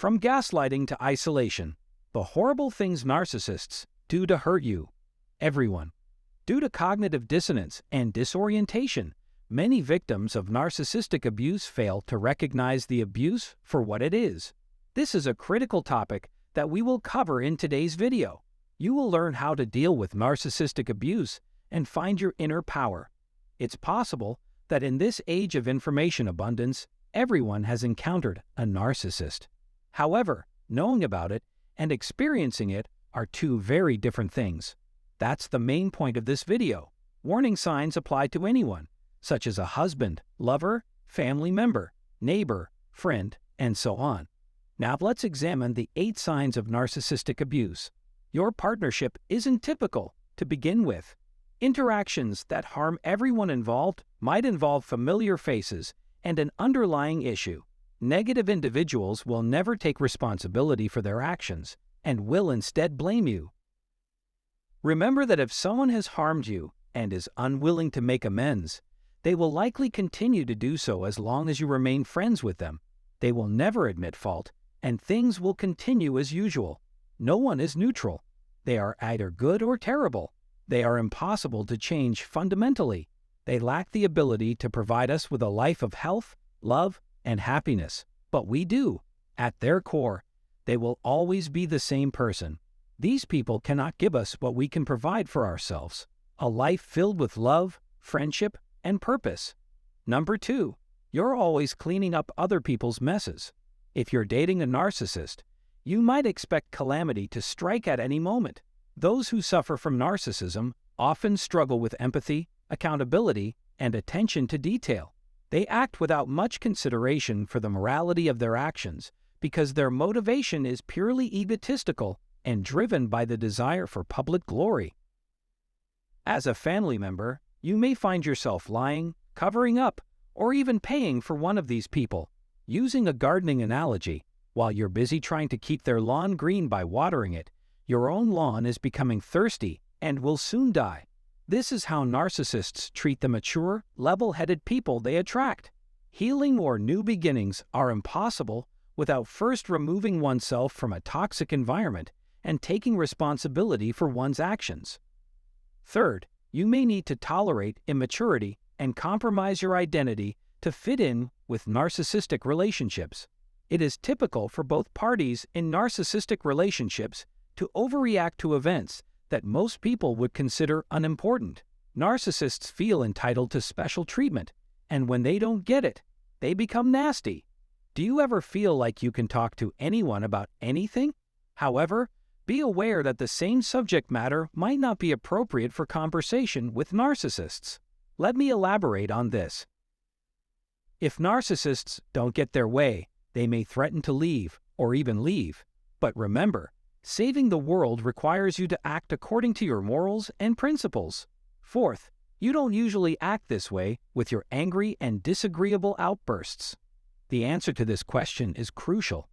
From gaslighting to isolation, the horrible things narcissists do to hurt you. Everyone. Due to cognitive dissonance and disorientation, many victims of narcissistic abuse fail to recognize the abuse for what it is. This is a critical topic that we will cover in today's video. You will learn how to deal with narcissistic abuse and find your inner power. It's possible that in this age of information abundance, everyone has encountered a narcissist. However, knowing about it and experiencing it are two very different things. That's the main point of this video. Warning signs apply to anyone, such as a husband, lover, family member, neighbor, friend, and so on. Now let's examine the 8 signs of narcissistic abuse. Your partnership isn't typical to begin with. Interactions that harm everyone involved might involve familiar faces and an underlying issue. Negative individuals will never take responsibility for their actions and will instead blame you. Remember that if someone has harmed you and is unwilling to make amends, they will likely continue to do so as long as you remain friends with them. They will never admit fault, and things will continue as usual. No one is neutral. They are either good or terrible. They are impossible to change fundamentally. They lack the ability to provide us with a life of health, love, and happiness. But we do. At their core, they will always be the same person. These people cannot give us what we can provide for ourselves: a life filled with love, friendship, and purpose. Number 2, you're always cleaning up other people's messes. If you're dating a narcissist, you might expect calamity to strike at any moment. Those who suffer from narcissism often struggle with empathy, accountability, and attention to detail. They act without much consideration for the morality of their actions because their motivation is purely egotistical and driven by the desire for public glory. As a family member, you may find yourself lying, covering up, or even paying for one of these people. Using a gardening analogy, while you're busy trying to keep their lawn green by watering it, your own lawn is becoming thirsty and will soon die. This is how narcissists treat the mature, level-headed people they attract. Healing or new beginnings are impossible without first removing oneself from a toxic environment and taking responsibility for one's actions. Third, you may need to tolerate immaturity and compromise your identity to fit in with narcissistic relationships. It is typical for both parties in narcissistic relationships to overreact to events that most people would consider unimportant. Narcissists feel entitled to special treatment, and when they don't get it, they become nasty. Do you ever feel like you can talk to anyone about anything? However, be aware that the same subject matter might not be appropriate for conversation with narcissists. Let me elaborate on this. If narcissists don't get their way, they may threaten to leave or even leave. But remember, saving the world requires you to act according to your morals and principles. Fourth, you don't usually act this way with your angry and disagreeable outbursts. The answer to this question is crucial.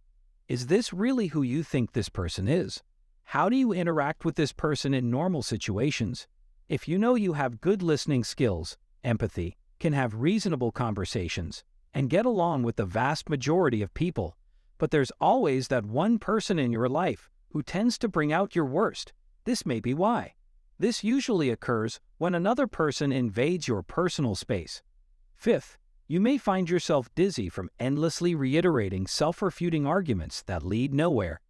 Is this really who you think this person is? How do you interact with this person in normal situations? If you know you have good listening skills, empathy, can have reasonable conversations, and get along with the vast majority of people, but there's always that one person in your life who tends to bring out your worst, this may be why. This usually occurs when another person invades your personal space. Fifth, you may find yourself dizzy from endlessly reiterating self-refuting arguments that lead nowhere.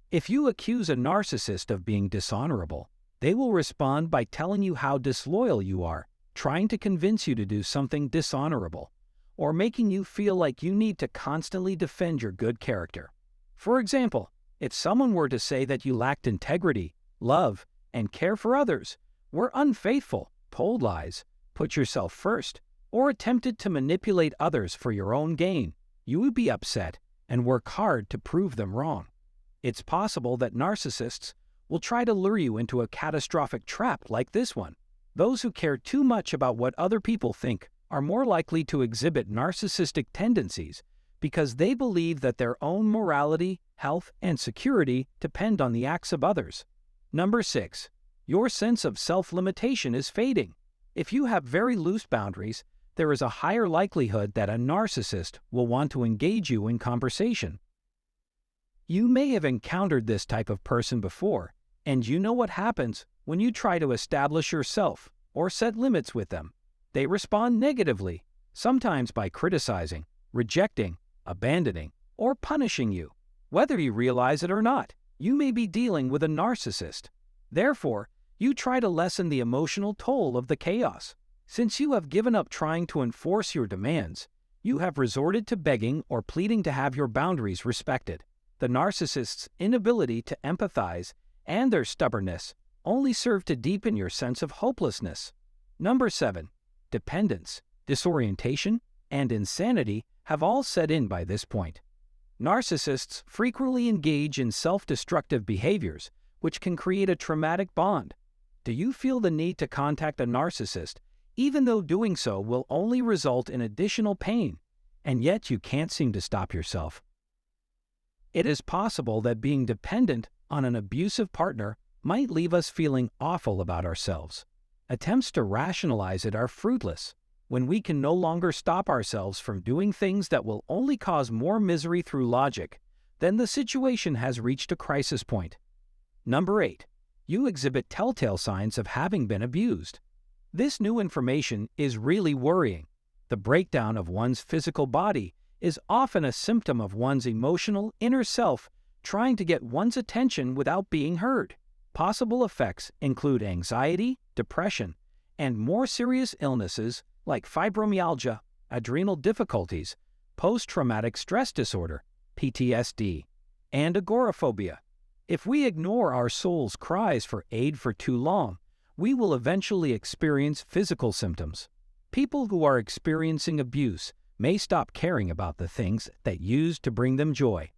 If you accuse a narcissist of being dishonorable, they will respond by telling you how disloyal you are, trying to convince you to do something dishonorable, or making you feel like you need to constantly defend your good character. For example, if someone were to say that you lacked integrity, love, and care for others, were unfaithful, told lies, put yourself first, or attempted to manipulate others for your own gain, you would be upset and work hard to prove them wrong. It's possible that narcissists will try to lure you into a catastrophic trap like this one. Those who care too much about what other people think are more likely to exhibit narcissistic tendencies because they believe that their own morality, health, and security depend on the acts of others. Number 6. Your sense of self-limitation is fading. If you have very loose boundaries, there is a higher likelihood that a narcissist will want to engage you in conversation. You may have encountered this type of person before, and you know what happens when you try to establish yourself or set limits with them. They respond negatively, sometimes by criticizing, rejecting, abandoning, or punishing you. Whether you realize it or not, you may be dealing with a narcissist. Therefore, you try to lessen the emotional toll of the chaos. Since you have given up trying to enforce your demands, you have resorted to begging or pleading to have your boundaries respected. The narcissist's inability to empathize and their stubbornness only serve to deepen your sense of hopelessness. Number 7. Dependence, disorientation, and insanity have all set in by this point. Narcissists frequently engage in self-destructive behaviors, which can create a traumatic bond. Do you feel the need to contact a narcissist, even though doing so will only result in additional pain, and yet you can't seem to stop yourself? It is possible that being dependent on an abusive partner might leave us feeling awful about ourselves. Attempts to rationalize it are fruitless. When we can no longer stop ourselves from doing things that will only cause more misery through logic, then the situation has reached a crisis point. Number 8. You exhibit telltale signs of having been abused. This new information is really worrying. The breakdown of one's physical body is often a symptom of one's emotional inner self trying to get one's attention without being heard. Possible effects include anxiety, depression, and more serious illnesses like fibromyalgia, adrenal difficulties, post-traumatic stress disorder, PTSD, and agoraphobia. If we ignore our soul's cries for aid for too long, we will eventually experience physical symptoms. People who are experiencing abuse may stop caring about the things that used to bring them joy.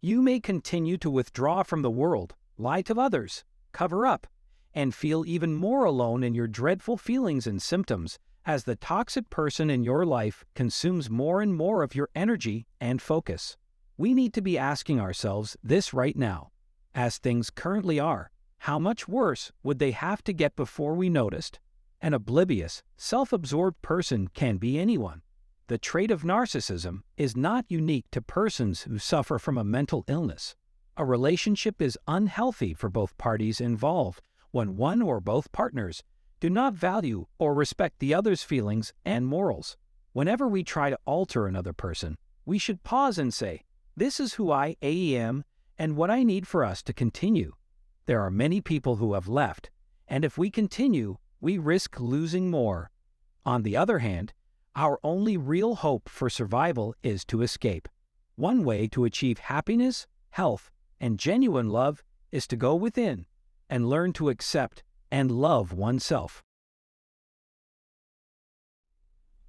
You may continue to withdraw from the world, lie to others, cover up, and feel even more alone in your dreadful feelings and symptoms as the toxic person in your life consumes more and more of your energy and focus. We need to be asking ourselves this right now. As things currently are, how much worse would they have to get before we noticed? An oblivious, self-absorbed person can be anyone. The trait of narcissism is not unique to persons who suffer from a mental illness. A relationship is unhealthy for both parties involved when one or both partners do not value or respect the other's feelings and morals. Whenever we try to alter another person, we should pause and say, "This is who I am and what I need for us to continue." There are many people who have left, and if we continue, we risk losing more. On the other hand, our only real hope for survival is to escape. One way to achieve happiness, health, and genuine love is to go within and learn to accept and love oneself.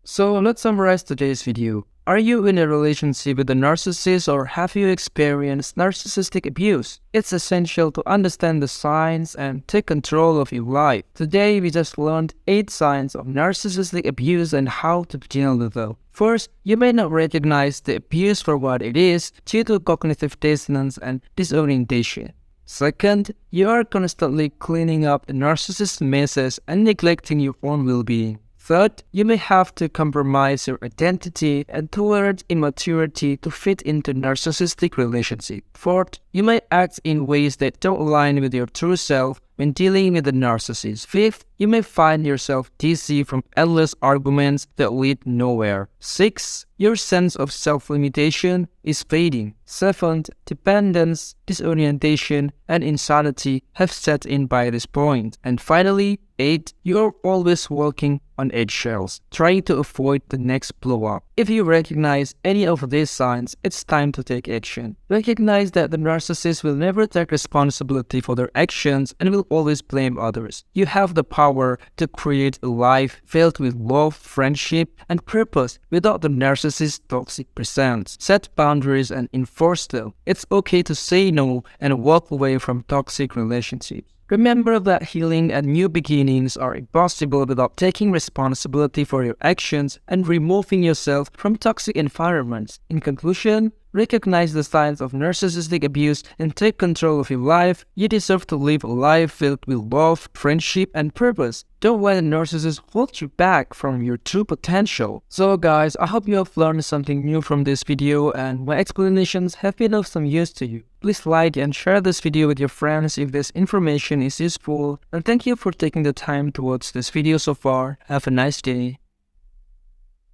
So let's summarize today's video. Are you in a relationship with a narcissist or have you experienced narcissistic abuse? It's essential to understand the signs and take control of your life. Today we just learned 8 signs of narcissistic abuse and how to deal with them. First, you may not recognize the abuse for what it is due to cognitive dissonance and disorientation. Second, you are constantly cleaning up the narcissist's messes and neglecting your own well-being. Third, you may have to compromise your identity and tolerate immaturity to fit into narcissistic relationship. Fourth, you may act in ways that don't align with your true self when dealing with a narcissist. Fifth, you may find yourself dizzy from endless arguments that lead nowhere. Sixth, your sense of self-limitation is fading. Seventh, dependence, disorientation, and insanity have set in by this point. And finally, 8, you are always walking on eggshells, trying to avoid the next blow-up. If you recognize any of these signs, it's time to take action. Recognize that the narcissist will never take responsibility for their actions and will always blame others. You have the power to create a life filled with love, friendship, and purpose without the narcissist's toxic presence. Set boundaries and enforce them. It's okay to say no and walk away from toxic relationships. Remember that healing and new beginnings are impossible without taking responsibility for your actions and removing yourself from toxic environments. In conclusion, Recognize the signs of narcissistic abuse and take control of your life. You deserve to live a life filled with love, friendship, and purpose. Don't let a narcissist hold you back from your true potential. So guys, I hope you have learned something new from this video and my explanations have been of some use to you. Please like and share this video with your friends if this information is useful. And thank you for taking the time to watch this video so far. Have a nice day.